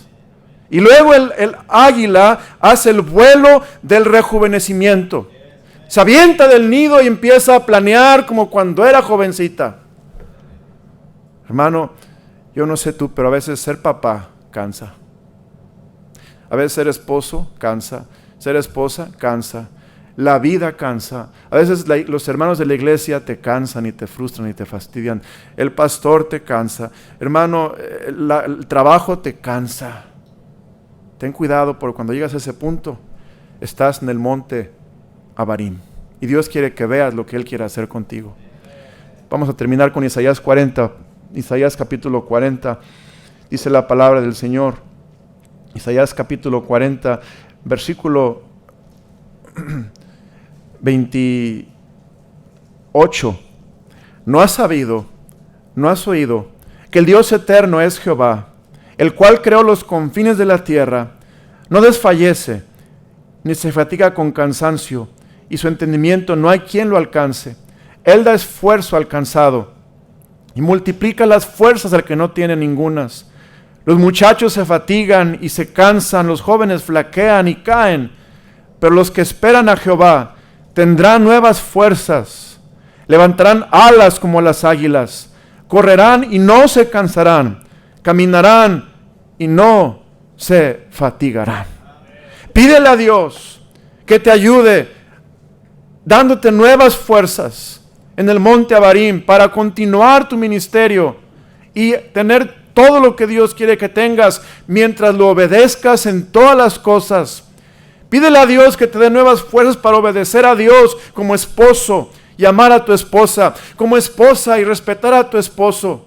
Y luego el águila hace el vuelo del rejuvenecimiento. Se avienta del nido y empieza a planear como cuando era jovencita. Hermano, yo no sé tú, pero a veces ser papá cansa. A veces ser esposo cansa. Ser esposa cansa. La vida cansa. A veces los hermanos de la iglesia te cansan y te frustran y te fastidian. El pastor te cansa. Hermano, el trabajo te cansa. Ten cuidado, porque cuando llegas a ese punto, estás en el monte Abarim. Y Dios quiere que veas lo que Él quiere hacer contigo. Vamos a terminar con Isaías 40. Isaías capítulo 40. Dice la palabra del Señor. Isaías capítulo 40, versículo 28. ¿No has sabido, no has oído, que el Dios eterno es Jehová, el cual creó los confines de la tierra? No desfallece, ni se fatiga con cansancio, y su entendimiento no hay quien lo alcance. Él da esfuerzo al cansado, y multiplica las fuerzas al que no tiene ningunas. Los muchachos se fatigan y se cansan, los jóvenes flaquean y caen, pero los que esperan a Jehová tendrán nuevas fuerzas, levantarán alas como las águilas, correrán y no se cansarán, caminarán y no se fatigarán. Pídele a Dios que te ayude dándote nuevas fuerzas en el monte Abarim para continuar tu ministerio y tener todo lo que Dios quiere que tengas mientras lo obedezcas en todas las cosas. Pídele a Dios que te dé nuevas fuerzas para obedecer a Dios como esposo y amar a tu esposa, como esposa y respetar a tu esposo.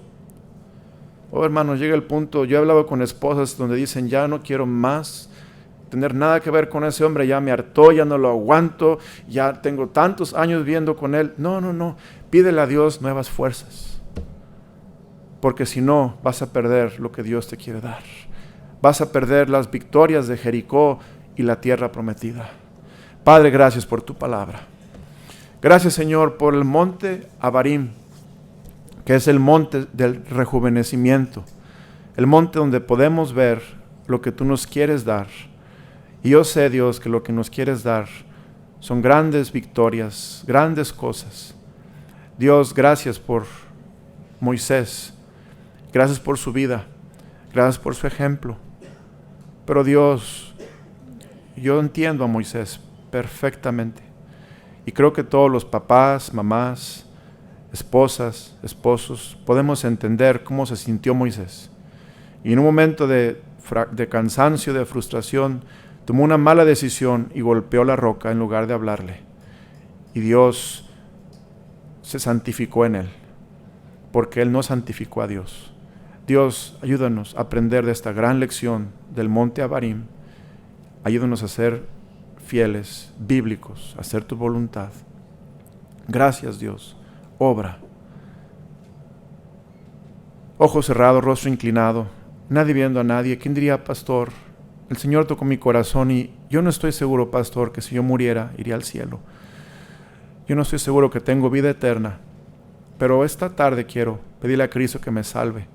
Oh, hermanos, llega el punto, yo he hablado con esposas donde dicen, ya no quiero más tener nada que ver con ese hombre, ya me hartó, ya no lo aguanto, ya tengo tantos años viviendo con él. No, pídele a Dios nuevas fuerzas, porque si no, vas a perder lo que Dios te quiere dar. Vas a perder las victorias de Jericó y la tierra prometida. Padre, gracias por tu palabra. Gracias, Señor, por el monte Abarim, que es el monte del rejuvenecimiento, el monte donde podemos ver lo que tú nos quieres dar. Y yo sé, Dios, que lo que nos quieres dar son grandes victorias, grandes cosas. Dios, gracias por Moisés, gracias por su vida, gracias por su ejemplo. Pero Dios, yo entiendo a Moisés perfectamente. Y creo que todos los papás, mamás, esposas, esposos, podemos entender cómo se sintió Moisés. Y en un momento de cansancio, de frustración, tomó una mala decisión y golpeó la roca en lugar de hablarle. Y Dios se santificó en él, porque él no santificó a Dios. Dios, ayúdanos a aprender de esta gran lección del monte Abarim. Ayúdanos a ser fieles, bíblicos, a hacer tu voluntad. Gracias, Dios. Obra. Ojos cerrados, rostro inclinado, nadie viendo a nadie. ¿Quién diría, pastor? El Señor tocó mi corazón y yo no estoy seguro, pastor, que si yo muriera, iría al cielo. Yo no estoy seguro que tengo vida eterna, pero esta tarde quiero pedirle a Cristo que me salve.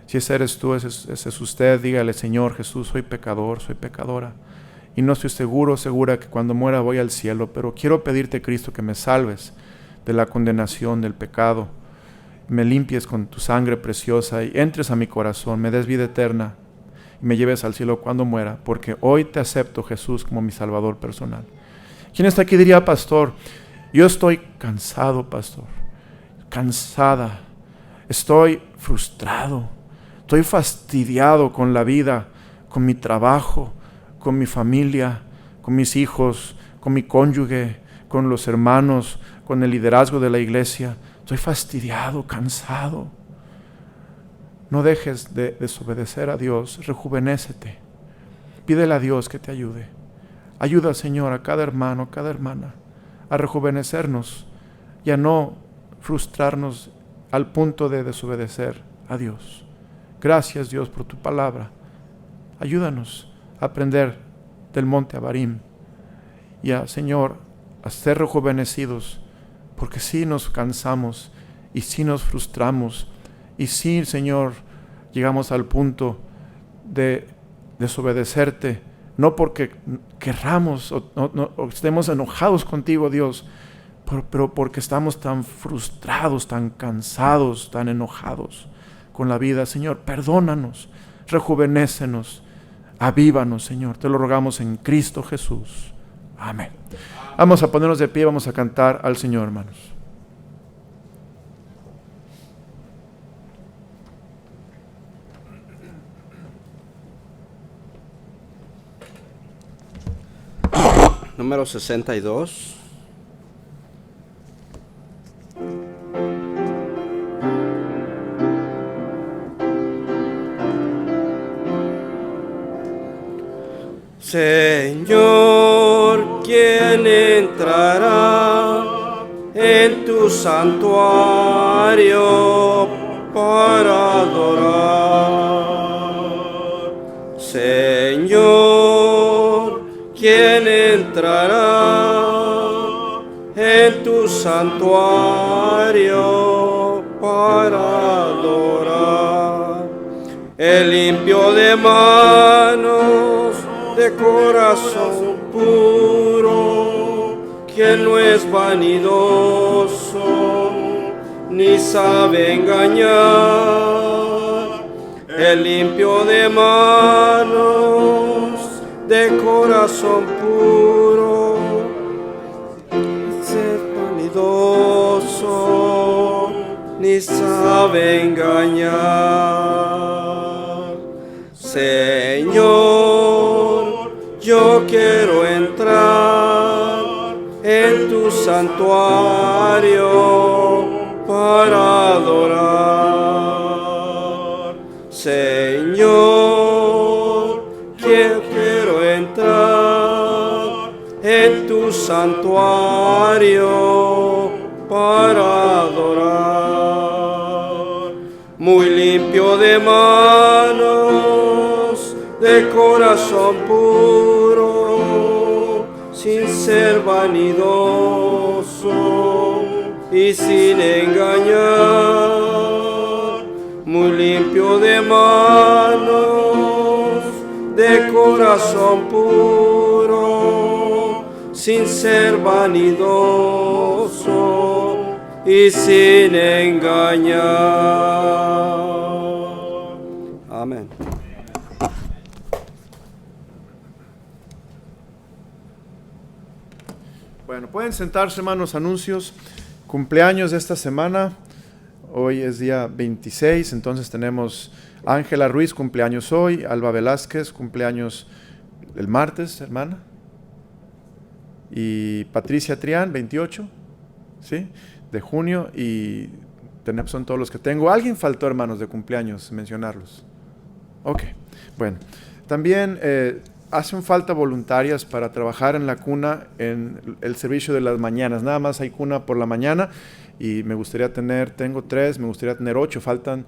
Si ese eres tú, ese es usted, dígale, Señor Jesús, soy pecador, soy pecadora. Y no estoy segura que cuando muera voy al cielo, pero quiero pedirte, Cristo, que me salves de la condenación, del pecado. Me limpies con tu sangre preciosa y entres a mi corazón, me des vida eterna y me lleves al cielo cuando muera, porque hoy te acepto, Jesús, como mi Salvador personal. ¿Quién está aquí diría, pastor? Yo estoy cansado, pastor, cansada, estoy frustrado, estoy fastidiado con la vida, con mi trabajo, con mi familia, con mis hijos, con mi cónyuge, con los hermanos, con el liderazgo de la iglesia. Estoy fastidiado, cansado. No dejes de desobedecer a Dios, rejuvenécete. Pídele a Dios que te ayude. Ayuda, Señor, a cada hermano, a cada hermana, a rejuvenecernos y a no frustrarnos al punto de desobedecer a Dios. Gracias, Dios, por tu palabra. Ayúdanos a aprender del monte Abarim y a, Señor, a ser rejuvenecidos, porque sí nos cansamos y sí nos frustramos y sí, Señor, llegamos al punto de desobedecerte, no porque querramos o estemos enojados contigo, Dios, pero porque estamos tan frustrados, tan cansados, tan enojados con la vida. Señor, perdónanos, rejuvenécenos, avívanos, Señor. Te lo rogamos en Cristo Jesús. Amén. Vamos a ponernos de pie, vamos a cantar al Señor, hermanos. Número 62. Señor, ¿quién entrará en tu santuario para adorar? Señor, ¿quién entrará en tu santuario para adorar? El limpio de manos, de corazón puro, quien no es vanidoso ni sabe engañar. El limpio de manos, de corazón puro, ser vanidoso ni sabe engañar. Señor, yo quiero entrar en tu santuario para adorar. Señor, quiero entrar en tu santuario para adorar. Muy limpio de manos, de corazón puro, sin ser vanidoso y sin engañar. Muy limpio de manos, de corazón puro, sin ser vanidoso y sin engañar. Amén. Bueno, pueden sentarse, hermanos. Anuncios, cumpleaños de esta semana. Hoy es día 26, entonces tenemos Ángela Ruiz, cumpleaños hoy. Alba Velázquez, cumpleaños el martes, hermana. Y Patricia Trián, 28, ¿sí? De junio. Y son todos los que tengo. ¿Alguien faltó, hermanos, de cumpleaños, mencionarlos? Ok, bueno. También hacen falta voluntarias para trabajar en la cuna en el servicio de las mañanas. Nada más hay cuna por la mañana y me gustaría tengo 3, me gustaría tener 8, faltan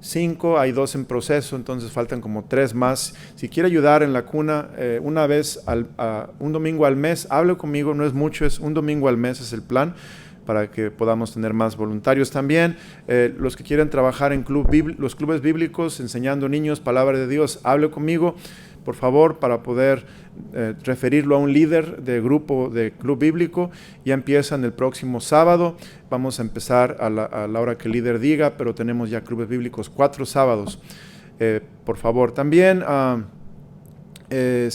5, hay 2 en proceso, entonces faltan como 3 más. Si quiere ayudar en la cuna, una vez, un domingo al mes, hable conmigo, no es mucho, es un domingo al mes es el plan, para que podamos tener más voluntarios también. Los que quieren trabajar en los clubes bíblicos, enseñando niños palabra de Dios, hable conmigo, por favor, para poder referirlo a un líder de grupo de club bíblico. Ya empiezan el próximo sábado, vamos a empezar a la hora que el líder diga, pero tenemos ya clubes bíblicos 4 sábados. Por favor, también el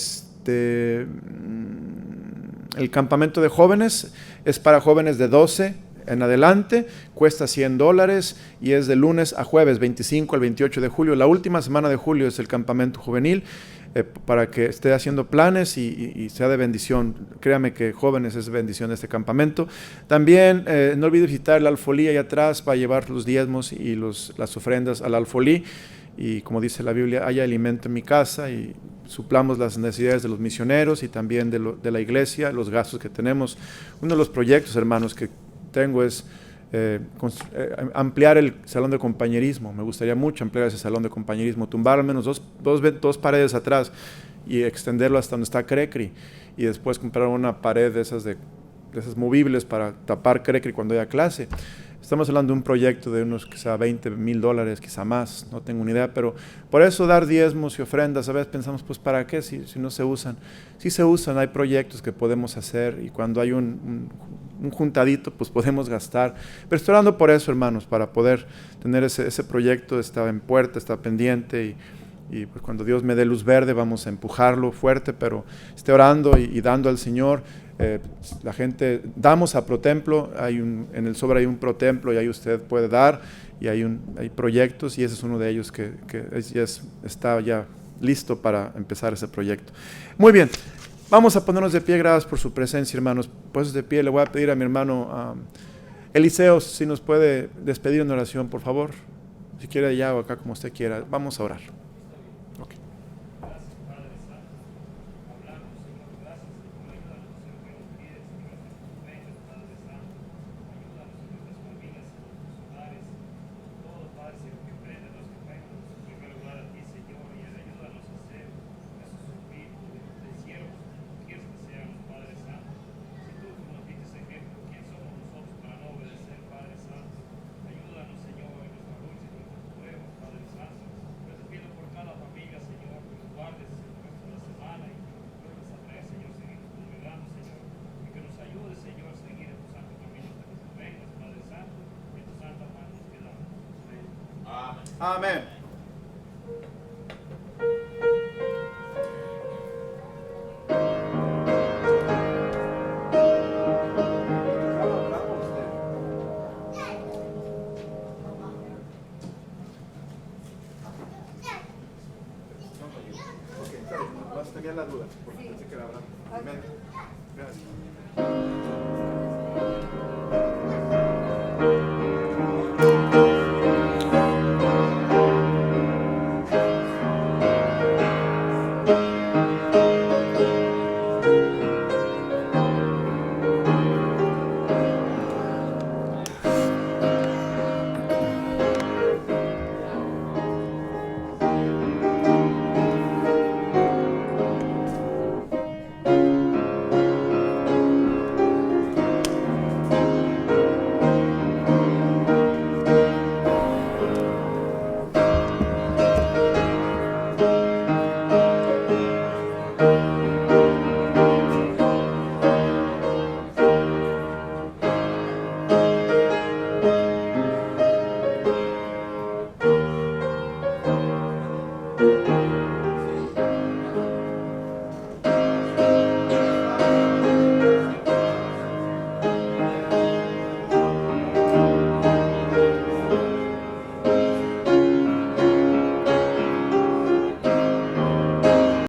campamento de jóvenes es para jóvenes de 12 en adelante, cuesta $100 y es de lunes a jueves, 25 al 28 de julio. La última semana de julio es el campamento juvenil, para que esté haciendo planes y sea de bendición. Créame que jóvenes es bendición este campamento. También no olvide visitar el alfolí ahí atrás para llevar los diezmos y las ofrendas al alfolí. Y como dice la Biblia, hay alimento en mi casa y suplamos las necesidades de los misioneros y también de la iglesia, los gastos que tenemos. Uno de los proyectos, hermanos, que tengo es ampliar el salón de compañerismo. Me gustaría mucho ampliar ese salón de compañerismo, tumbar al menos dos paredes atrás y extenderlo hasta donde está Crecri, y después comprar una pared de esas movibles para tapar Crecri cuando haya clase. Estamos hablando de un proyecto de unos quizá $20,000, quizá más, no tengo ni idea, pero por eso dar diezmos y ofrendas, a veces pensamos, pues ¿para qué si no se usan? Sí se usan, hay proyectos que podemos hacer y cuando hay un juntadito, pues podemos gastar. Pero estoy orando por eso, hermanos, para poder tener ese proyecto, está en puerta, está pendiente y pues cuando Dios me dé luz verde vamos a empujarlo fuerte, pero estoy orando y dando al Señor. La gente, damos a Protemplo, en el sobre hay un Protemplo y ahí usted puede dar y hay proyectos y ese es uno de ellos que está ya listo para empezar ese proyecto. Muy bien, vamos a ponernos de pie, gracias por su presencia, hermanos. Pues de pie le voy a pedir a mi hermano Eliseo si nos puede despedir en oración, por favor. Si quiere allá o acá, como usted quiera, vamos a orar. Okay. Amén. tenía la duda, porque pensé que era Abraham. Amén. Gracias.